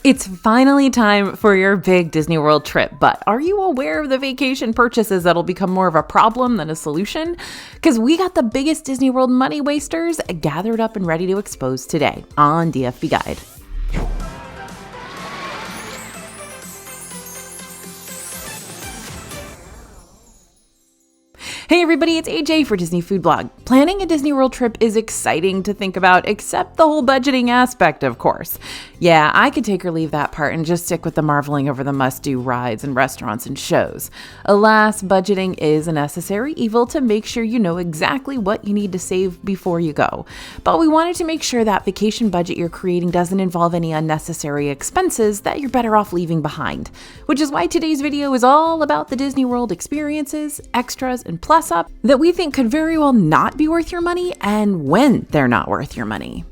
It's finally time for your big Disney World trip, but are you aware of the vacation purchases that'll become more of a problem than a solution? Because we got the biggest Disney World money wasters gathered up and ready to expose today on DFB Guide. Hey everybody, it's AJ for Disney Food Blog. Planning a Disney World trip is exciting to think about, except the whole budgeting aspect, of course. Yeah, I could take or leave that part and just stick with the marveling over the must-do rides and restaurants and shows. Alas, budgeting is a necessary evil to make sure you know exactly what you need to save before you go. But we wanted to make sure that vacation budget you're creating doesn't involve any unnecessary expenses that you're better off leaving behind. Which is why today's video is all about the Disney World experiences, extras, and plus up that we think could very well not be worth your money and when they're not worth your money.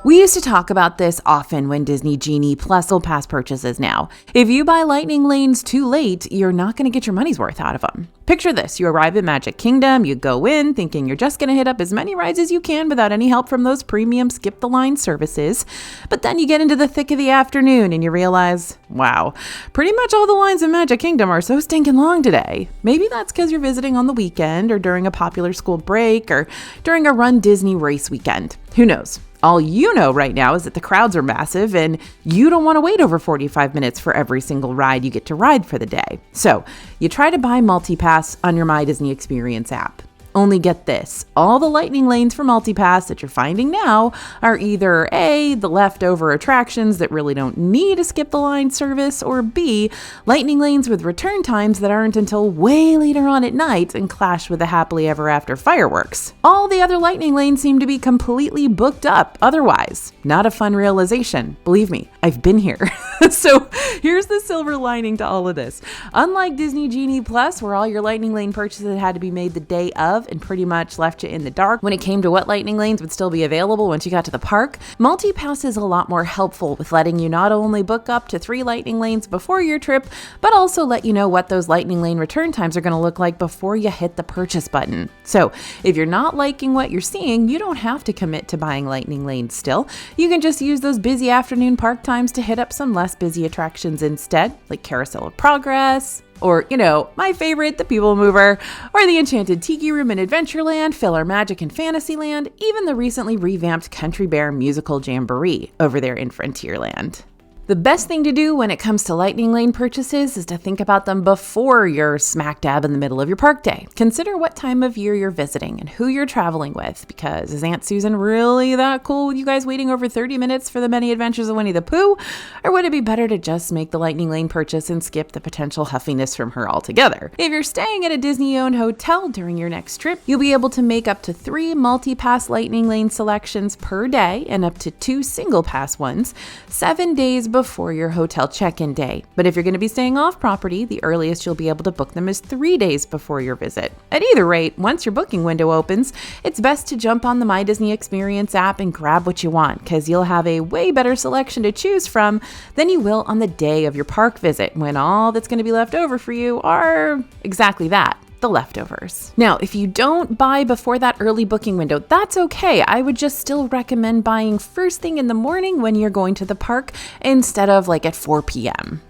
We used to talk about this often when Disney Genie plus will pass purchases now. If you buy Lightning Lanes too late, you're not going to get your money's worth out of them. Picture this, you arrive at Magic Kingdom, you go in thinking you're just going to hit up as many rides as you can without any help from those premium skip the line services. But then you get into the thick of the afternoon and you realize, wow, pretty much all the lines in Magic Kingdom are so stinking long today. Maybe that's because you're visiting on the weekend or during a popular school break or during a Run Disney race weekend. Who knows? All you know right now is that the crowds are massive and you don't want to wait over 45 minutes for every single ride you get to ride for the day. So you try to buy MultiPass on your My Disney Experience app. Only get this, all the Lightning Lanes for MultiPass that you're finding now are either A, the leftover attractions that really don't need a skip the line service, or B, Lightning Lanes with return times that aren't until way later on at night and clash with the happily ever after fireworks. All the other Lightning Lanes seem to be completely booked up otherwise. Not a fun realization. Believe me, I've been here. So here's the silver lining to all of this. Unlike Disney Genie Plus, where all your Lightning Lane purchases had to be made the day of and pretty much left you in the dark when it came to what Lightning Lanes would still be available once you got to the park, MultiPass is a lot more helpful with letting you not only book up to 3 Lightning Lanes before your trip, but also let you know what those Lightning Lane return times are going to look like before you hit the purchase button. So if you're not liking what you're seeing, you don't have to commit to buying Lightning Lanes still. You can just use those busy afternoon park times to hit up some less busy attractions instead, like Carousel of Progress, or, my favorite, the People Mover, or the Enchanted Tiki Room in Adventureland, Filler Magic in Fantasyland, even the recently revamped Country Bear Musical Jamboree over there in Frontierland. The best thing to do when it comes to Lightning Lane purchases is to think about them before you're smack dab in the middle of your park day. Consider what time of year you're visiting and who you're traveling with, because is Aunt Susan really that cool with you guys waiting over 30 minutes for the many adventures of Winnie the Pooh? Or would it be better to just make the Lightning Lane purchase and skip the potential huffiness from her altogether? If you're staying at a Disney-owned hotel during your next trip, you'll be able to make up to 3 multi-pass Lightning Lane selections per day and up to 2 single-pass ones, 7 days before your hotel check-in day. But if you're going to be staying off property, the earliest you'll be able to book them is 3 days before your visit. At either rate, once your booking window opens, it's best to jump on the My Disney Experience app and grab what you want, because you'll have a way better selection to choose from than you will on the day of your park visit, when all that's going to be left over for you are exactly that, the leftovers. Now, if you don't buy before that early booking window, that's okay. I would just still recommend buying first thing in the morning when you're going to the park instead of at 4 p.m.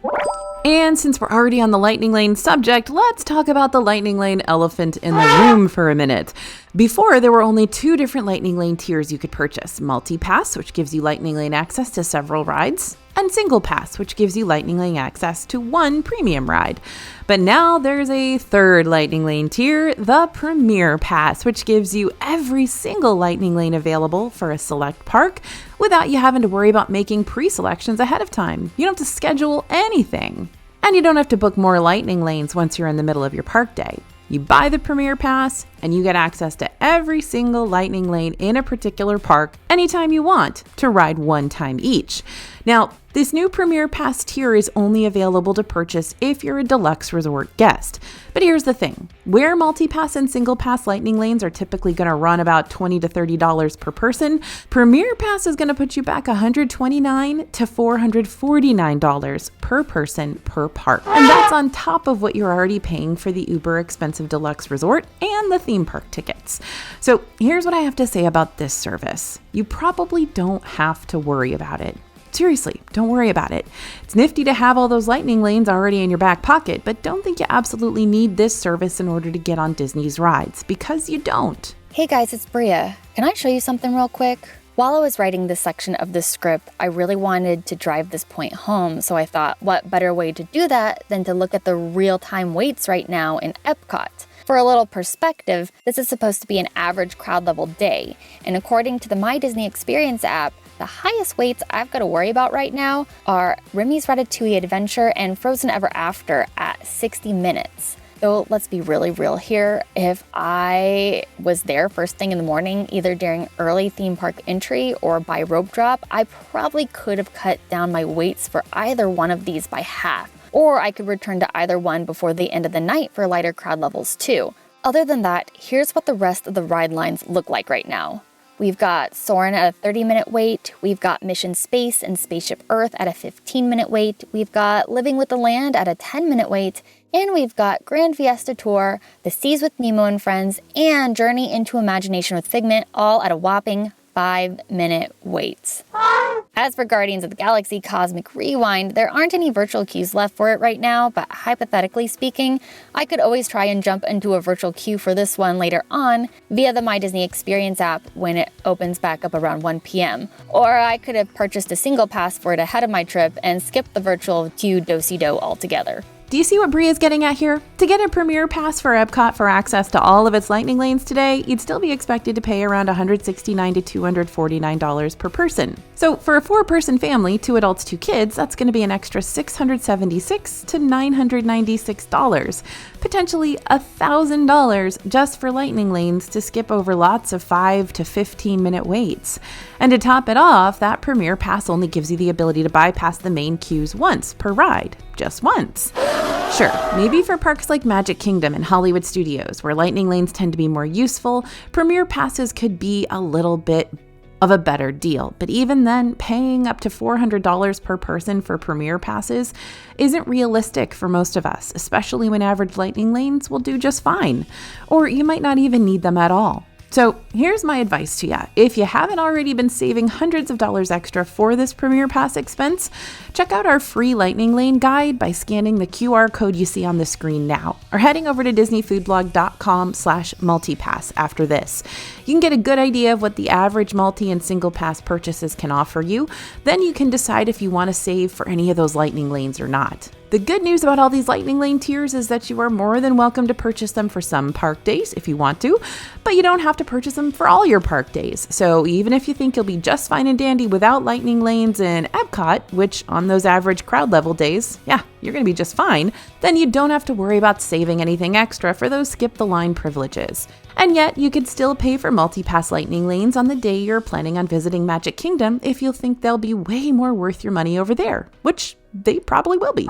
And since we're already on the Lightning Lane subject, let's talk about the Lightning Lane elephant in the room for a minute. Before, there were only 2 different Lightning Lane tiers you could purchase. MultiPass, which gives you Lightning Lane access to several rides, and Single Pass, which gives you Lightning Lane access to 1 premium ride. But now there's a 3rd Lightning Lane tier, the Premier Pass, which gives you every single Lightning Lane available for a select park without you having to worry about making pre-selections ahead of time. You don't have to schedule anything. And you don't have to book more Lightning Lanes once you're in the middle of your park day. You buy the Premier Pass and you get access to every single Lightning Lane in a particular park anytime you want to ride 1 time each. Now, this new Premier Pass tier is only available to purchase if you're a deluxe resort guest. But here's the thing, where multi-pass and single pass Lightning Lanes are typically going to run about $20 to $30 per person, Premier Pass is going to put you back $129 to $449 per person per park. And that's on top of what you're already paying for the uber expensive deluxe resort and the theme park tickets. So here's what I have to say about this service. You probably don't have to worry about it. seriously, don't worry about it. It's nifty to have all those lightning lanes already in your back pocket, but don't think you absolutely need this service in order to get on Disney's rides, because you don't. Hey guys, it's Bria. Can I show you something real quick? While I was writing this section of the script, I really wanted to drive this point home, so I thought, what better way to do that than to look at the real-time waits right now in Epcot. For a little perspective, this is supposed to be an average crowd level day, and according to the My Disney Experience app, the highest waits I've got to worry about right now are Remy's Ratatouille Adventure and Frozen Ever After at 60 minutes. Though, let's be really real here, if I was there first thing in the morning, either during early theme park entry or by rope drop, I probably could have cut down my waits for either one of these by half. Or I could return to either one before the end of the night for lighter crowd levels too. Other than that, here's what the rest of the ride lines look like right now. We've got Soarin' at a 30-minute wait, we've got Mission Space and Spaceship Earth at a 15-minute wait, we've got Living with the Land at a 10-minute wait, and we've got Grand Fiesta Tour, The Seas with Nemo and Friends, and Journey into Imagination with Figment all at a whopping 5-minute waits. As for Guardians of the Galaxy Cosmic Rewind, there aren't any virtual queues left for it right now, but hypothetically speaking, I could always try and jump into a virtual queue for this one later on via the My Disney Experience app when it opens back up around 1 p.m. Or I could have purchased a single pass for it ahead of my trip and skipped the virtual queue do-si-do altogether. Do you see what Bria's getting at here? To get a Premier Pass for Epcot for access to all of its lightning lanes today, you'd still be expected to pay around $169 to $249 per person. So for a 4-person family, 2 adults, 2 kids, that's going to be an extra $676 to $996, potentially $1,000 just for lightning lanes to skip over lots of 5 to 15-minute waits. And to top it off, that Premier Pass only gives you the ability to bypass the main queues once per ride, just once. Sure, maybe for parks like Magic Kingdom and Hollywood Studios, where lightning lanes tend to be more useful, Premier Passes could be a little bit of a better deal. But even then, paying up to $400 per person for Premier Passes isn't realistic for most of us, especially when average lightning lanes will do just fine. Or you might not even need them at all. So here's my advice to you. If you haven't already been saving hundreds of dollars extra for this Premier Pass expense, check out our free Lightning Lane guide by scanning the QR code you see on the screen now, or heading over to disneyfoodblog.com/multipass after this. You can get a good idea of what the average multi and single pass purchases can offer you. Then you can decide if you want to save for any of those lightning lanes or not. The good news about all these lightning lane tiers is that you are more than welcome to purchase them for some park days if you want to, but you don't have to purchase them for all your park days. So even if you think you'll be just fine and dandy without lightning lanes in Epcot, which on those average crowd level days, yeah, you're going to be just fine, then you don't have to worry about saving anything extra for those skip the line privileges. And yet, you could still pay for multi-pass lightning lanes on the day you're planning on visiting Magic Kingdom if you think they'll be way more worth your money over there, which they probably will be.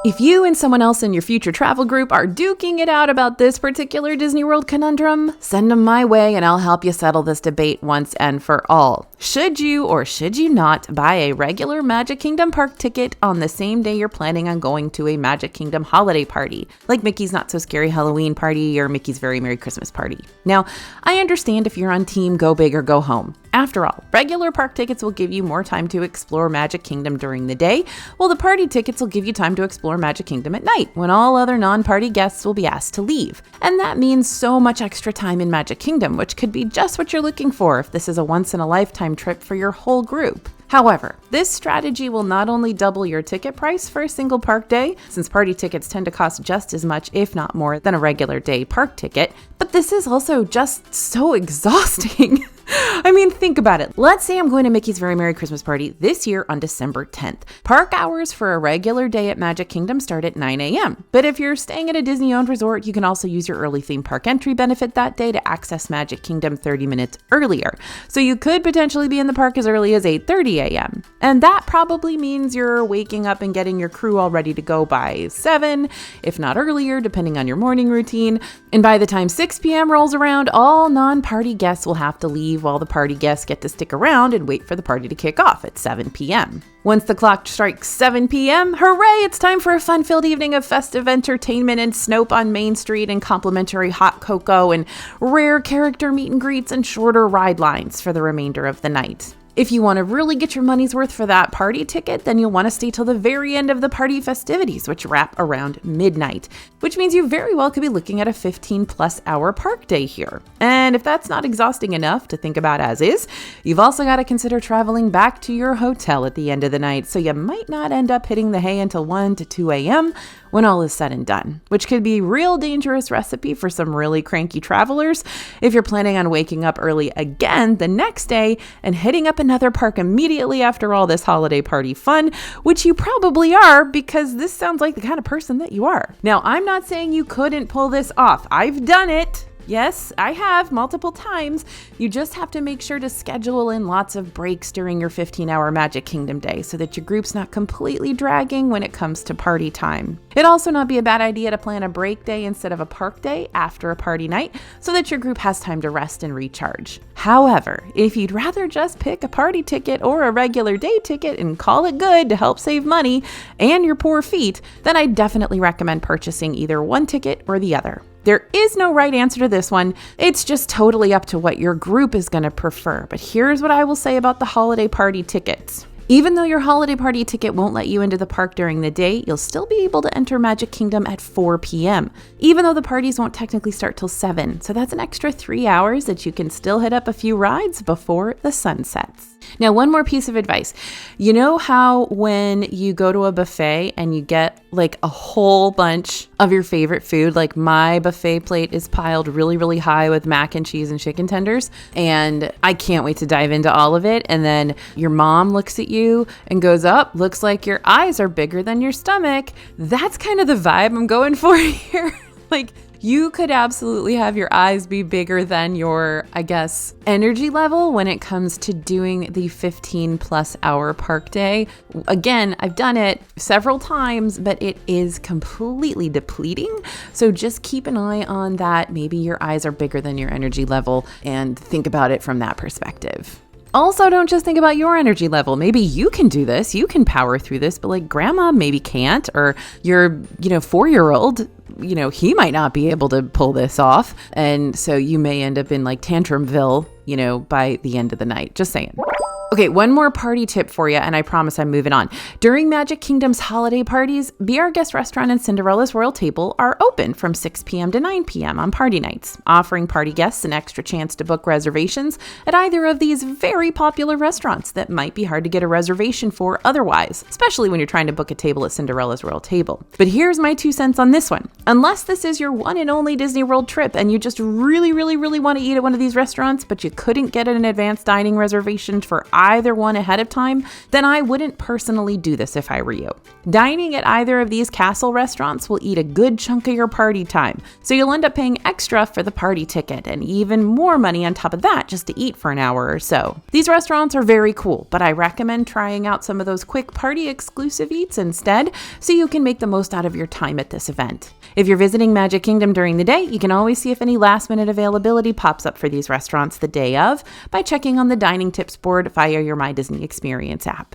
If you and someone else in your future travel group are duking it out about this particular Disney World conundrum, send them my way and I'll help you settle this debate once and for all. Should you or should you not buy a regular Magic Kingdom park ticket on the same day you're planning on going to a Magic Kingdom holiday party, like Mickey's Not So Scary Halloween Party or Mickey's Very Merry Christmas Party? Now, I understand if you're on team go big or go home. After all, regular park tickets will give you more time to explore Magic Kingdom during the day, while the party tickets will give you time to explore Magic Kingdom at night, when all other non-party guests will be asked to leave. And that means so much extra time in Magic Kingdom, which could be just what you're looking for if this is a once-in-a-lifetime trip for your whole group. However, this strategy will not only double your ticket price for a single park day, since party tickets tend to cost just as much, if not more, than a regular day park ticket, but this is also just so exhausting. I mean, think about it. Let's say I'm going to Mickey's Very Merry Christmas Party this year on December 10th. Park hours for a regular day at Magic Kingdom start at 9 a.m. But if you're staying at a Disney-owned resort, you can also use your early theme park entry benefit that day to access Magic Kingdom 30 minutes earlier. So you could potentially be in the park as early as 8:30 a.m. And that probably means you're waking up and getting your crew all ready to go by 7, if not earlier, depending on your morning routine. And by the time 6 p.m. rolls around, all non-party guests will have to leave while the party guests get to stick around and wait for the party to kick off at 7 p.m. Once the clock strikes 7 p.m., hooray, it's time for a fun-filled evening of festive entertainment and Snope on Main Street and complimentary hot cocoa and rare character meet and greets and shorter ride lines for the remainder of the night. If you want to really get your money's worth for that party ticket, then you'll want to stay till the very end of the party festivities, which wrap around midnight, which means you very well could be looking at a 15+ hour park day here. And if that's not exhausting enough to think about as is, you've also got to consider traveling back to your hotel at the end of the night, so you might not end up hitting the hay until 1 to 2 a.m. when all is said and done, which could be a real dangerous recipe for some really cranky travelers if you're planning on waking up early again the next day and hitting up another park immediately after all this holiday party fun, which you probably are because this sounds like the kind of person that you are. Now, I'm not saying you couldn't pull this off. I've done it. Yes, I have multiple times. You just have to make sure to schedule in lots of breaks during your 15-hour Magic Kingdom day so that your group's not completely dragging when it comes to party time. It'd also not be a bad idea to plan a break day instead of a park day after a party night so that your group has time to rest and recharge. However, if you'd rather just pick a party ticket or a regular day ticket and call it good to help save money and your poor feet, then I definitely recommend purchasing either one ticket or the other. There is no right answer to this one. It's just totally up to what your group is going to prefer. But here's what I will say about the holiday party tickets. Even though your holiday party ticket won't let you into the park during the day, you'll still be able to enter Magic Kingdom at 4 p.m., even though the parties won't technically start till 7. So that's an extra 3 hours that you can still hit up a few rides before the sun sets. Now, one more piece of advice. You know how when you go to a buffet and you get like a whole bunch of your favorite food, like my buffet plate is piled really, really high with mac and cheese and chicken tenders, and I can't wait to dive into all of it. And then your mom looks at you and goes, "Up, looks like your eyes are bigger than your stomach." That's kind of the vibe I'm going for here. Like, you could absolutely have your eyes be bigger than your, I guess, energy level when it comes to doing the 15+ hour park day. Again, I've done it several times, but it is completely depleting. So just keep an eye on that. Maybe your eyes are bigger than your energy level and think about it from that perspective. Also, don't just think about your energy level. Maybe you can do this, you can power through this, but like grandma maybe can't, or your, 4-year-old, he might not be able to pull this off. And so you may end up in like Tantrumville, by the end of the night. Just saying. Okay, one more party tip for you, and I promise I'm moving on. During Magic Kingdom's holiday parties, Be Our Guest Restaurant and Cinderella's Royal Table are open from 6 p.m. to 9 p.m. on party nights, offering party guests an extra chance to book reservations at either of these very popular restaurants that might be hard to get a reservation for otherwise, especially when you're trying to book a table at Cinderella's Royal Table. But here's my 2 cents on this one. Unless this is your one and only Disney World trip and you just really, really, really want to eat at one of these restaurants, but you couldn't get an advanced dining reservation for either one ahead of time, then I wouldn't personally do this if I were you. Dining at either of these castle restaurants will eat a good chunk of your party time, so you'll end up paying extra for the party ticket and even more money on top of that just to eat for an hour or so. These restaurants are very cool, but I recommend trying out some of those quick party exclusive eats instead so you can make the most out of your time at this event. If you're visiting Magic Kingdom during the day, you can always see if any last minute availability pops up for these restaurants the day of by checking on the dining tips board via your My Disney Experience app.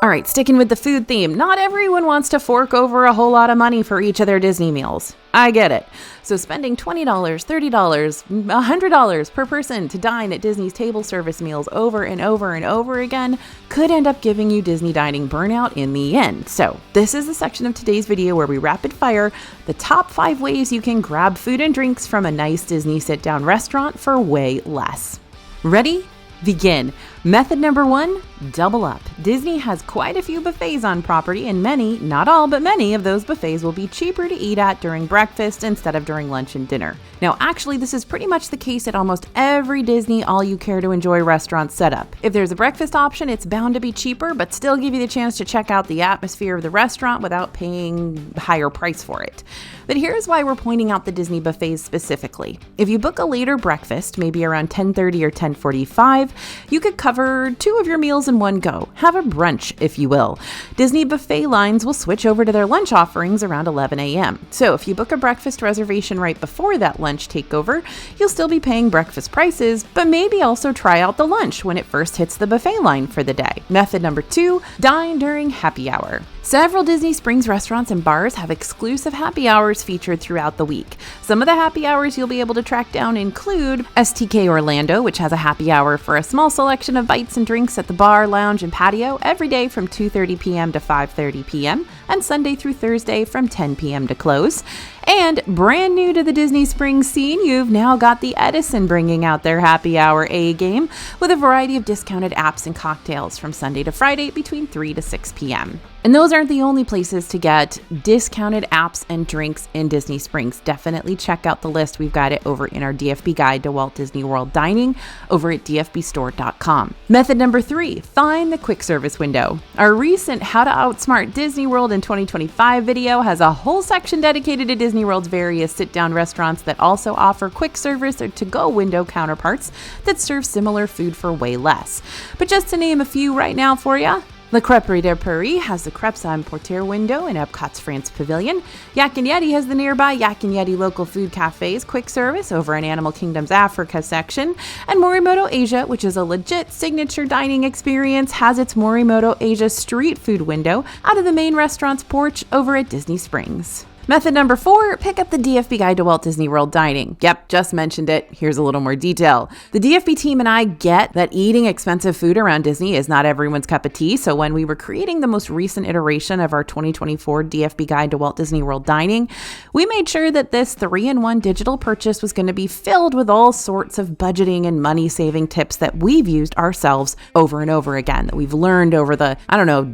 All right, sticking with the food theme, not everyone wants to fork over a whole lot of money for each of their Disney meals. I get it. So spending $20, $30, $100 per person to dine at Disney's table service meals over and over and over again could end up giving you Disney dining burnout in the end. So this is the section of today's video where we rapid fire the top 5 ways you can grab food and drinks from a nice Disney sit-down restaurant for way less. Ready? Begin. Method number 1, double up. Disney has quite a few buffets on property, and many, not all, but many of those buffets will be cheaper to eat at during breakfast instead of during lunch and dinner. Now, actually, this is pretty much the case at almost every Disney all-you-care-to-enjoy restaurant setup. If there's a breakfast option, it's bound to be cheaper, but still give you the chance to check out the atmosphere of the restaurant without paying a higher price for it. But here's why we're pointing out the Disney buffets specifically. If you book a later breakfast, maybe around 10:30 or 10:45, you could cover 2 of your meals in one go. Have a brunch, if you will. Disney buffet lines will switch over to their lunch offerings around 11 a.m. So if you book a breakfast reservation right before that lunch takeover, you'll still be paying breakfast prices, but maybe also try out the lunch when it first hits the buffet line for the day. Method number 2, dine during happy hour. Several Disney Springs restaurants and bars have exclusive happy hours featured throughout the week. Some of the happy hours you'll be able to track down include STK Orlando, which has a happy hour for a small selection of have bites and drinks at the bar, lounge, and patio every day from 2:30 p.m. to 5:30 p.m. and Sunday through Thursday from 10 p.m. to close. And brand new to the Disney Springs scene, you've now got the Edison bringing out their happy hour A game with a variety of discounted apps and cocktails from Sunday to Friday between 3 to 6 p.m. And those aren't the only places to get discounted apps and drinks in Disney Springs. Definitely check out the list. We've got it over in our DFB Guide to Walt Disney World Dining over at dfbstore.com. Method number 3, find the quick service window. Our recent How to Outsmart Disney World in 2025 video has a whole section dedicated to Disney World's various sit-down restaurants that also offer quick service or to-go window counterparts that serve similar food for way less. But just to name a few right now for you, La Crêperie de Paris has the Crêpes à Emporter window in Epcot's France Pavilion. Yak and Yeti has the nearby Yak and Yeti local food cafes quick service over in Animal Kingdom's Africa section. And Morimoto Asia, which is a legit signature dining experience, has its Morimoto Asia street food window out of the main restaurant's porch over at Disney Springs. Method number 4, pick up the DFB Guide to Walt Disney World Dining. Yep, just mentioned it. Here's a little more detail. The DFB team and I get that eating expensive food around Disney is not everyone's cup of tea, so when we were creating the most recent iteration of our 2024 DFB Guide to Walt Disney World Dining, we made sure that this 3-in-1 digital purchase was going to be filled with all sorts of budgeting and money-saving tips that we've used ourselves over and over again, that we've learned over the,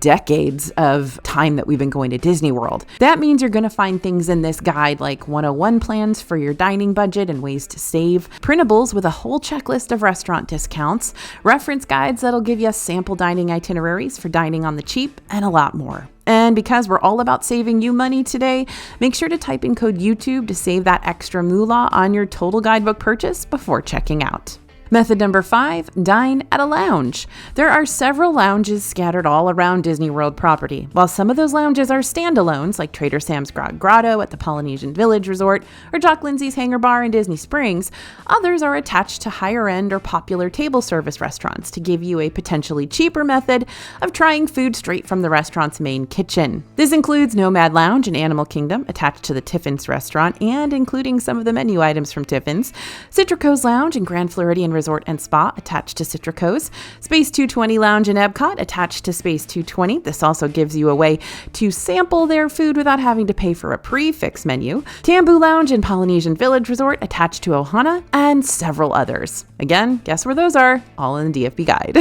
decades of time that we've been going to Disney World. That means you're going to find things in this guide like 101 plans for your dining budget and ways to save, printables with a whole checklist of restaurant discounts, reference guides that'll give you sample dining itineraries for dining on the cheap, and a lot more. And because we're all about saving you money today, make sure to type in code YouTube to save that extra moolah on your total guidebook purchase before checking out. Method number 5, dine at a lounge. There are several lounges scattered all around Disney World property. While some of those lounges are standalones, like Trader Sam's Grog Grotto at the Polynesian Village Resort or Jock Lindsay's Hangar Bar in Disney Springs, others are attached to higher-end or popular table service restaurants to give you a potentially cheaper method of trying food straight from the restaurant's main kitchen. This includes Nomad Lounge in Animal Kingdom, attached to the Tiffin's restaurant and including some of the menu items from Tiffin's, Citrico's Lounge in Grand Floridian Resort and Spa, attached to Citrico's, Space 220 Lounge in Epcot, attached to Space 220. This also gives you a way to sample their food without having to pay for a prefix menu. Tambu Lounge in Polynesian Village Resort, attached to Ohana, and several others. Again, guess where those are? All in the DFB Guide.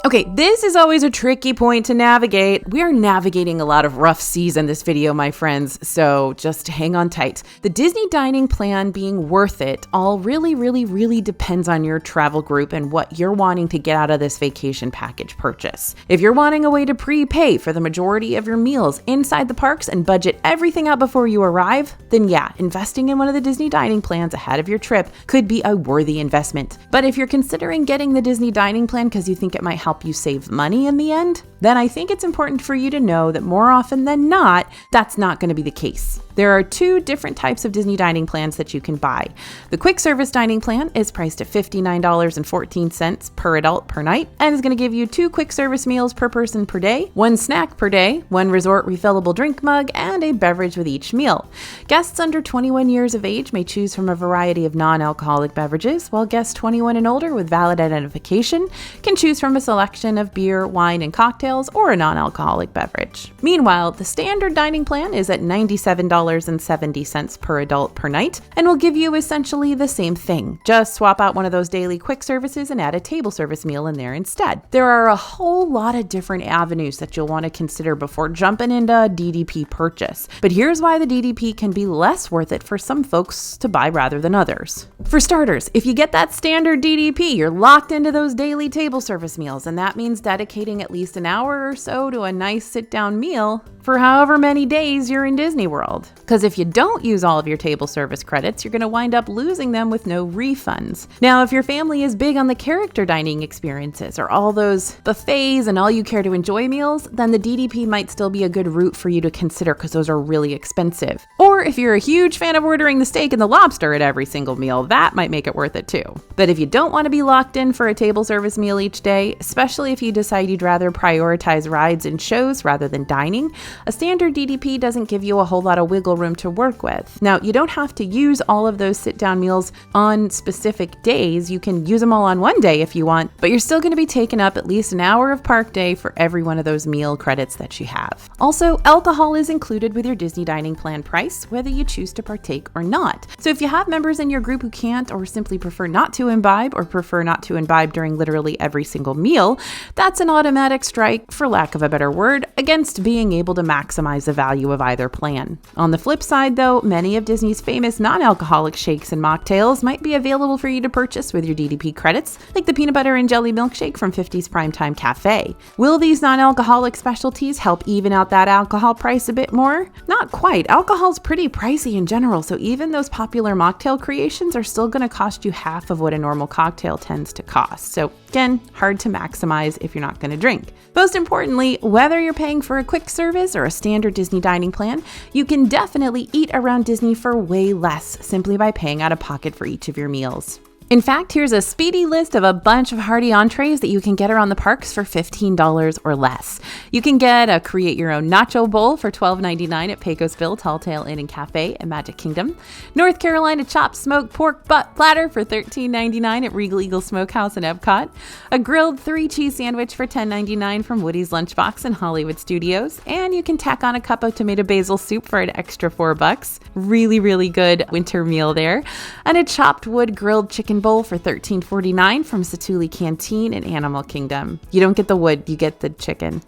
Okay, this is always a tricky point to navigate. We are navigating a lot of rough seas in this video, my friends, so just hang on tight. The Disney dining plan being worth it all really depends on your travel group and what you're wanting to get out of this vacation package purchase. If you're wanting a way to prepay for the majority of your meals inside the parks and budget everything out before you arrive, then yeah, investing in one of the Disney dining plans ahead of your trip could be a worthy investment. But if you're considering getting the Disney dining plan because you think it might help you save money in the end, then I think it's important for you to know that more often than not, that's not going to be the case. There are 2 different types of Disney dining plans that you can buy. The quick service dining plan is priced at $59.14 per adult per night and is going to give you 2 quick service meals per person per day, 1 snack per day, 1 resort refillable drink mug, and a beverage with each meal. Guests under 21 years of age may choose from a variety of non-alcoholic beverages, while guests 21 and older with valid identification can choose from a selection of beer, wine, and cocktails or a non-alcoholic beverage. Meanwhile, the standard dining plan is at $97.70 per adult per night and will give you essentially the same thing. Just swap out one of those daily quick services and add a table service meal in there instead. There are a whole lot of different avenues that you'll want to consider before jumping into a DDP purchase. But here's why the DDP can be less worth it for some folks to buy rather than others. For starters, if you get that standard DDP, you're locked into those daily table service meals, and that means dedicating at least an hour or so to a nice sit-down meal for however many days you're in Disney World. Because if you don't use all of your table service credits, you're going to wind up losing them with no refunds. Now, if your family is big on the character dining experiences or all those buffets and all you care to enjoy meals, then the DDP might still be a good route for you to consider because those are really expensive. Or if you're a huge fan of ordering the steak and the lobster at every single meal, that might make it worth it too. But if you don't want to be locked in for a table service meal each day, especially if you decide you'd rather prioritize prioritize rides and shows rather than dining, a standard DDP doesn't give you a whole lot of wiggle room to work with. Now, you don't have to use all of those sit-down meals on specific days. You can use them all on one day if you want, but you're still going to be taking up at least an hour of park day for every one of those meal credits that you have. Also, alcohol is included with your Disney dining plan price, whether you choose to partake or not. So if you have members in your group who can't or simply prefer not to imbibe or prefer not to imbibe during literally every single meal, that's an automatic strike, for lack of a better word, against being able to maximize the value of either plan. On the flip side, though, many of Disney's famous non-alcoholic shakes and mocktails might be available for you to purchase with your DDP credits, like the peanut butter and jelly milkshake from 50's Primetime Cafe. Will these non-alcoholic specialties help even out that alcohol price a bit more? Not quite. Alcohol's pretty pricey in general, so even those popular mocktail creations are still going to cost you half of what a normal cocktail tends to cost. So again, hard to maximize if you're not going to drink. Most importantly, whether you're paying for a quick service or a standard Disney dining plan, you can definitely eat around Disney for way less simply by paying out of pocket for each of your meals. In fact, here's a speedy list of a bunch of hearty entrees that you can get around the parks for $15 or less. You can get a create-your-own nacho bowl for $12.99 at Pecosville Talltale Inn and Cafe at Magic Kingdom, North Carolina chopped smoked pork butt platter for $13.99 at Regal Eagle Smokehouse in Epcot, a grilled 3-cheese sandwich for $10.99 from Woody's Lunchbox in Hollywood Studios, and you can tack on a cup of tomato basil soup for an extra $4. Really, really good winter meal there. And a chopped wood grilled chicken bowl for $13.49 from Satuli Canteen in Animal Kingdom. You don't get the wood, you get the chicken.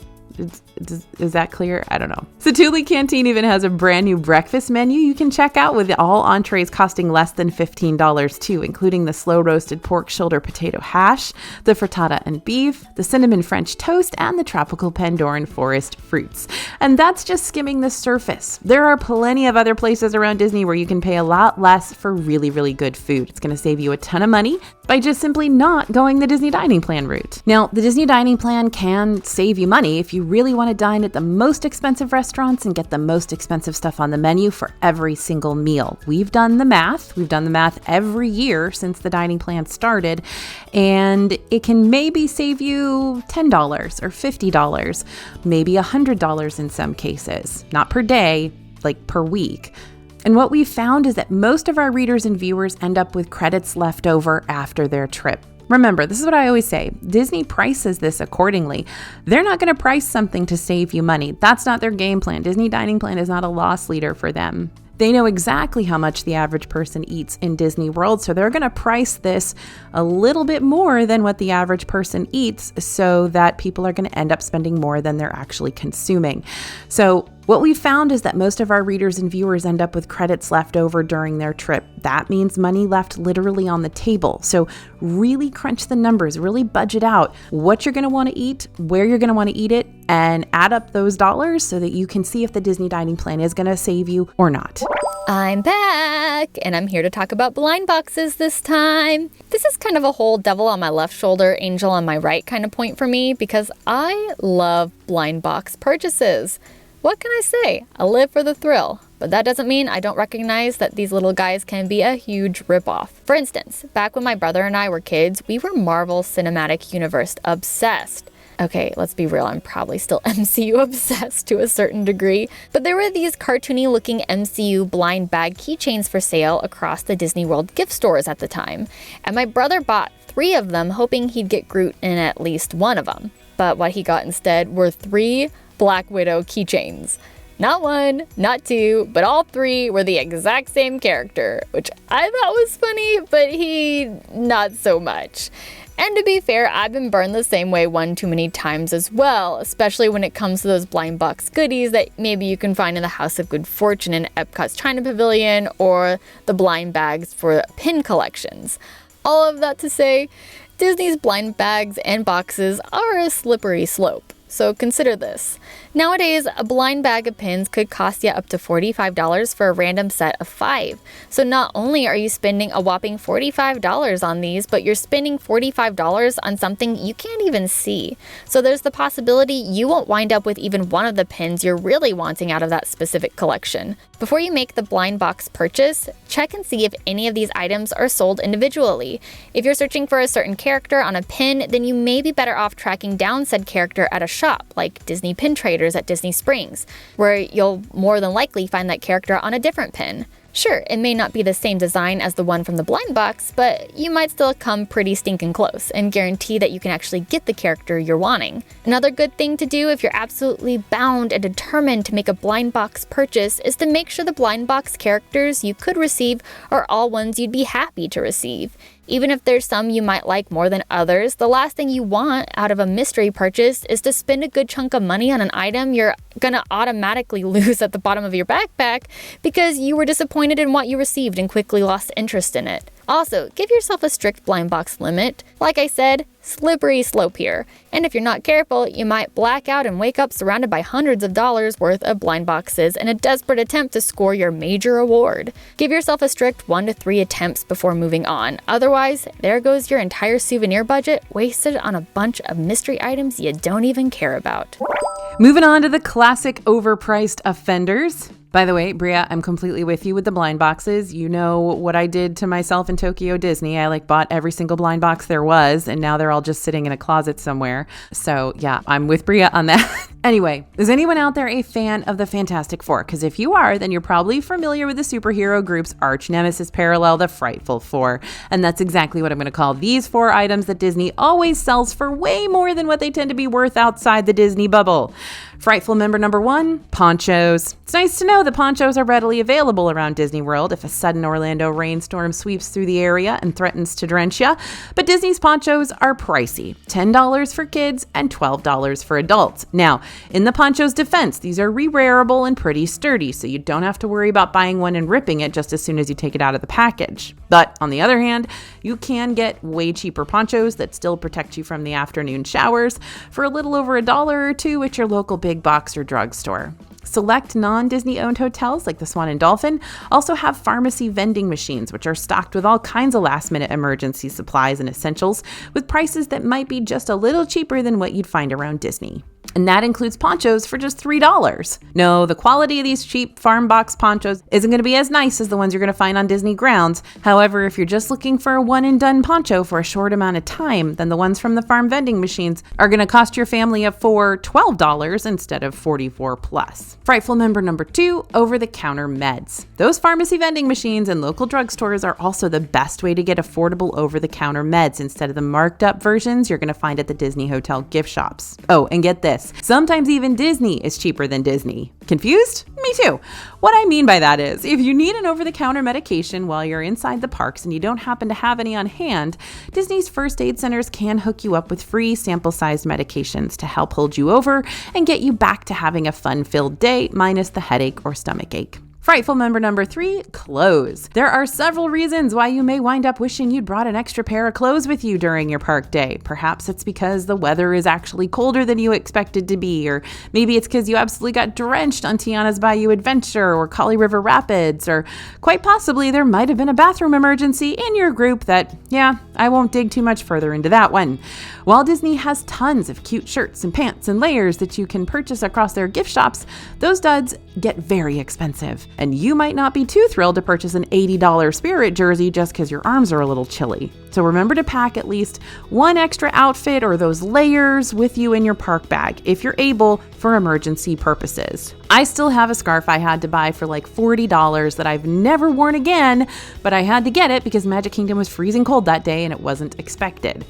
Is that clear? I don't know. Satuli Canteen even has a brand new breakfast menu you can check out with all entrees costing less than $15 too, including the slow roasted pork shoulder potato hash, the frittata and beef, the cinnamon French toast, and the tropical Pandoran forest fruits. And that's just skimming the surface. There are plenty of other places around Disney where you can pay a lot less for really, really good food. It's going to save you a ton of money by just simply not going the Disney dining plan route. Now, the Disney dining plan can save you money if you really want to dine at the most expensive restaurants and get the most expensive stuff on the menu for every single meal. We've done the math. We've done the math every year since the dining plan started, and it can maybe save you $10 or $50, maybe $100 in some cases. Not per day, like per week. And what we've found is that most of our readers and viewers end up with credits left over after their trip. Remember, this is what I always say, Disney prices this accordingly. They're not going to price something to save you money. That's not their game plan. Disney Dining Plan is not a loss leader for them. They know exactly how much the average person eats in Disney World, so they're going to price this a little bit more than what the average person eats so that people are going to end up spending more than they're actually consuming. So what we found is that most of our readers and viewers end up with credits left over during their trip. That means money left literally on the table. So really crunch the numbers, really budget out what you're going to want to eat, where you're going to want to eat it, and add up those dollars so that you can see if the Disney dining plan is going to save you or not. I'm back, and I'm here to talk about blind boxes this time. This is kind of a whole devil on my left shoulder, angel on my right kind of point for me because I love blind box purchases. What can I say? I live for the thrill. But that doesn't mean I don't recognize that these little guys can be a huge ripoff. For instance, back when my brother and I were kids, we were Marvel Cinematic Universe obsessed. Okay, let's be real, I'm probably still MCU obsessed to a certain degree. But there were these cartoony looking MCU blind bag keychains for sale across the Disney World gift stores at the time. And my brother bought 3 of them, hoping he'd get Groot in at least one of them. But what he got instead were 3 Black Widow keychains. Not 1, not 2, but all 3 were the exact same character, which I thought was funny, but he not so much. And to be fair, I've been burned the same way one too many times as well, especially when it comes to those blind box goodies that maybe you can find in the House of Good Fortune in Epcot's China Pavilion or the blind bags for pin collections. All of that to say, Disney's blind bags and boxes are a slippery slope. So consider this. Nowadays, a blind bag of pins could cost you up to $45 for a random set of 5. So not only are you spending a whopping $45 on these, but you're spending $45 on something you can't even see. So there's the possibility you won't wind up with even one of the pins you're really wanting out of that specific collection. Before you make the blind box purchase, check and see if any of these items are sold individually. If you're searching for a certain character on a pin, then you may be better off tracking down said character at a shop, like Disney Pin Traders at Disney Springs, where you'll more than likely find that character on a different pin. Sure, it may not be the same design as the one from the blind box, but you might still come pretty stinking close and guarantee that you can actually get the character you're wanting. Another good thing to do if you're absolutely bound and determined to make a blind box purchase is to make sure the blind box characters you could receive are all ones you'd be happy to receive. Even if there's some you might like more than others, the last thing you want out of a mystery purchase is to spend a good chunk of money on an item you're gonna automatically lose at the bottom of your backpack because you were disappointed in what you received and quickly lost interest in it. Also, give yourself a strict blind box limit. Like I said, slippery slope here. And if you're not careful, you might black out and wake up surrounded by hundreds of dollars worth of blind boxes in a desperate attempt to score your major award. Give yourself a strict 1 to 3 attempts before moving on. Otherwise, there goes your entire souvenir budget wasted on a bunch of mystery items you don't even care about. Moving on to the classic overpriced offenders. By the way, Bria, I'm completely with you with the blind boxes. You know what I did to myself in Tokyo Disney. I bought every single blind box there was, and now they're all just sitting in a closet somewhere. So yeah, I'm with Bria on that. Anyway, is anyone out there a fan of the Fantastic Four? Because if you are, then you're probably familiar with the superhero group's arch nemesis parallel, the Frightful Four. And that's exactly what I'm going to call these 4 items that Disney always sells for way more than what they tend to be worth outside the Disney bubble. Frightful member number 1, ponchos. It's nice to know that ponchos are readily available around Disney World if a sudden Orlando rainstorm sweeps through the area and threatens to drench you. But Disney's ponchos are pricey, $10 for kids and $12 for adults. Now, in the poncho's defense, these are re-wearable and pretty sturdy, so you don't have to worry about buying one and ripping it just as soon as you take it out of the package. But on the other hand, you can get way cheaper ponchos that still protect you from the afternoon showers for a little over $1 or $2 at your local big box or drugstore. Select non-Disney owned hotels like the Swan and Dolphin also have pharmacy vending machines, which are stocked with all kinds of last-minute emergency supplies and essentials with prices that might be just a little cheaper than what you'd find around Disney. And that includes ponchos for just $3. No, the quality of these cheap farm box ponchos isn't going to be as nice as the ones you're going to find on Disney grounds. However, if you're just looking for a one-and-done poncho for a short amount of time, then the ones from the farm vending machines are going to cost your family of 4 $12 instead of $44 plus. Frightful member number 2, over-the-counter meds. Those pharmacy vending machines and local drugstores are also the best way to get affordable over-the-counter meds instead of the marked-up versions you're going to find at the Disney Hotel gift shops. Oh, and get this. Sometimes even Disney is cheaper than Disney. Confused? Me too. What I mean by that is, if you need an over-the-counter medication while you're inside the parks and you don't happen to have any on hand, Disney's first aid centers can hook you up with free sample-sized medications to help hold you over and get you back to having a fun-filled day minus the headache or stomach ache. Frightful member number 3, clothes. There are several reasons why you may wind up wishing you'd brought an extra pair of clothes with you during your park day. Perhaps it's because the weather is actually colder than you expected to be, or maybe it's because you absolutely got drenched on Tiana's Bayou Adventure or Kali River Rapids, or quite possibly there might have been a bathroom emergency in your group that, yeah, I won't dig too much further into that one. While Disney has tons of cute shirts and pants and layers that you can purchase across their gift shops, those duds get very expensive. And you might not be too thrilled to purchase an $80 Spirit jersey just because your arms are a little chilly. So remember to pack at least one extra outfit or those layers with you in your park bag, if you're able, for emergency purposes. I still have a scarf I had to buy for like $40 that I've never worn again, but I had to get it because Magic Kingdom was freezing cold that day and it wasn't expected.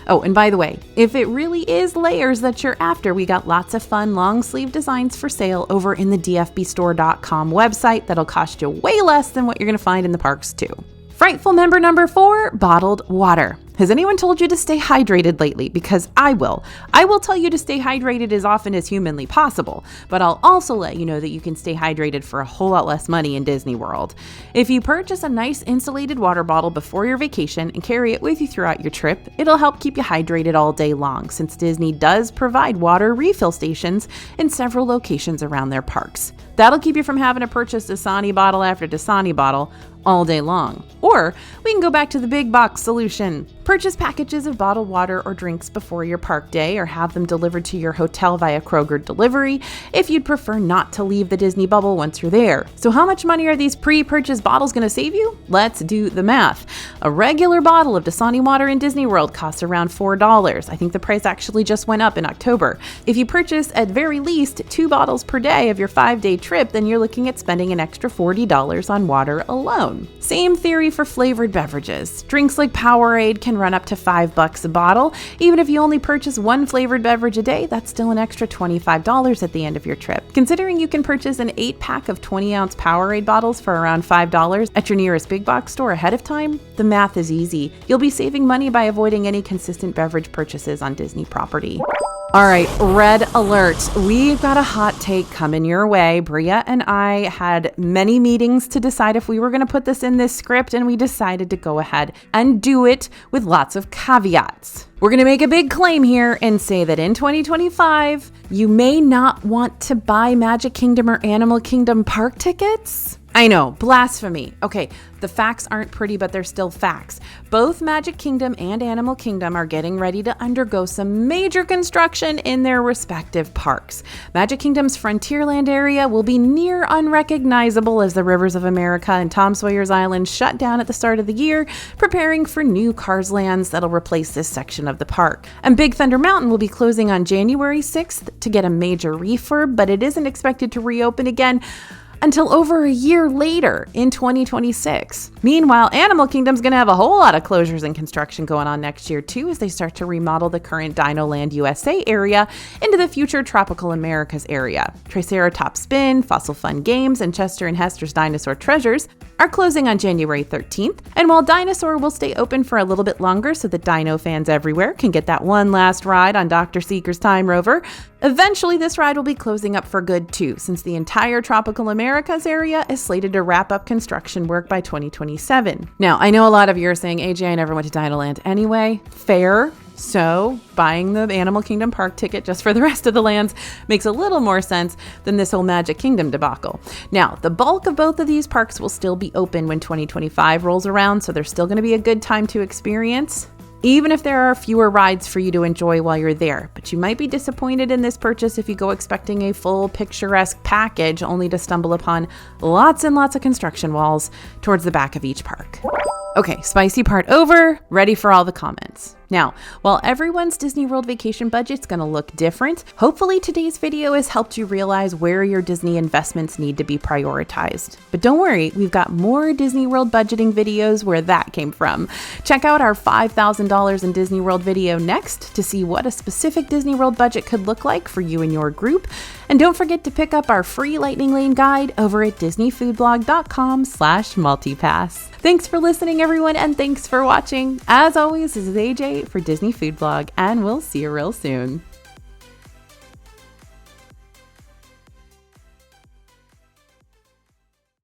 Oh, and by the way, if it really is layers that you're after, we got lots of fun long sleeve designs for sale over in the dfbstore.com website that'll cost you way less than what you're going to find in the parks too. Frightful member number 4, bottled water. Has anyone told you to stay hydrated lately? Because I will. I will tell you to stay hydrated as often as humanly possible, but I'll also let you know that you can stay hydrated for a whole lot less money in Disney World. If you purchase a nice insulated water bottle before your vacation and carry it with you throughout your trip, it'll help keep you hydrated all day long, since Disney does provide water refill stations in several locations around their parks. That'll keep you from having to purchase Dasani bottle after Dasani bottle, all day long. Or we can go back to the big box solution. Purchase packages of bottled water or drinks before your park day, or have them delivered to your hotel via Kroger delivery if you'd prefer not to leave the Disney bubble once you're there. So how much money are these pre-purchased bottles going to save you? Let's do the math. A regular bottle of Dasani water in Disney World costs around $4. I think the price actually just went up in October. If you purchase at very least 2 bottles per day of your 5-day trip, then you're looking at spending an extra $40 on water alone. Same theory for flavored beverages. Drinks like Powerade can run up to $5 a bottle. Even if you only purchase 1 flavored beverage a day, that's still an extra $25 at the end of your trip. Considering you can purchase an 8-pack of 20-ounce Powerade bottles for around $5 at your nearest big box store ahead of time, the math is easy. You'll be saving money by avoiding any consistent beverage purchases on Disney property. All right, red alert. We've got a hot take coming your way. Bria and I had many meetings to decide if we were going to put this in this script, and we decided to go ahead and do it with lots of caveats. We're going to make a big claim here and say that in 2025, you may not want to buy Magic Kingdom or Animal Kingdom park tickets. I know, blasphemy. Okay, the facts aren't pretty, but they're still facts. Both Magic Kingdom and Animal Kingdom are getting ready to undergo some major construction in their respective parks. Magic Kingdom's Frontierland area will be near unrecognizable as the Rivers of America and Tom Sawyer's Island shut down at the start of the year, preparing for new Cars lands that'll replace this section of the park. And Big Thunder Mountain will be closing on January 6th to get a major refurb, but it isn't expected to reopen again until over a year later in 2026. Meanwhile, Animal Kingdom's going to have a whole lot of closures and construction going on next year too, as they start to remodel the current Dinoland USA area into the future Tropical Americas area. Triceratops Spin, Fossil Fun Games, and Chester and Hester's Dinosaur Treasures are closing on January 13th. And while Dinosaur will stay open for a little bit longer so that dino fans everywhere can get that one last ride on Dr. Seeker's Time Rover, eventually this ride will be closing up for good too, since the entire Tropical Americas area is slated to wrap up construction work by 2027. Now, I know a lot of you are saying, AJ, I never went to Dinoland anyway. Fair. So buying the Animal Kingdom park ticket just for the rest of the lands makes a little more sense than this whole Magic Kingdom debacle. Now, the bulk of both of these parks will still be open when 2025 rolls around, so there's still going to be a good time to experience, even if there are fewer rides for you to enjoy while you're there. But you might be disappointed in this purchase if you go expecting a full picturesque package only to stumble upon lots and lots of construction walls towards the back of each park. Okay, spicy part over, ready for all the comments. Now, while everyone's Disney World vacation budget's gonna look different, hopefully today's video has helped you realize where your Disney investments need to be prioritized. But don't worry, we've got more Disney World budgeting videos where that came from. Check out our $5,000 in Disney World video next to see what a specific Disney World budget could look like for you and your group. And don't forget to pick up our free Lightning Lane guide over at disneyfoodblog.com/multipass. Thanks for listening, everyone, and thanks for watching. As always, this is AJ for Disney Food Blog, and we'll see you real soon.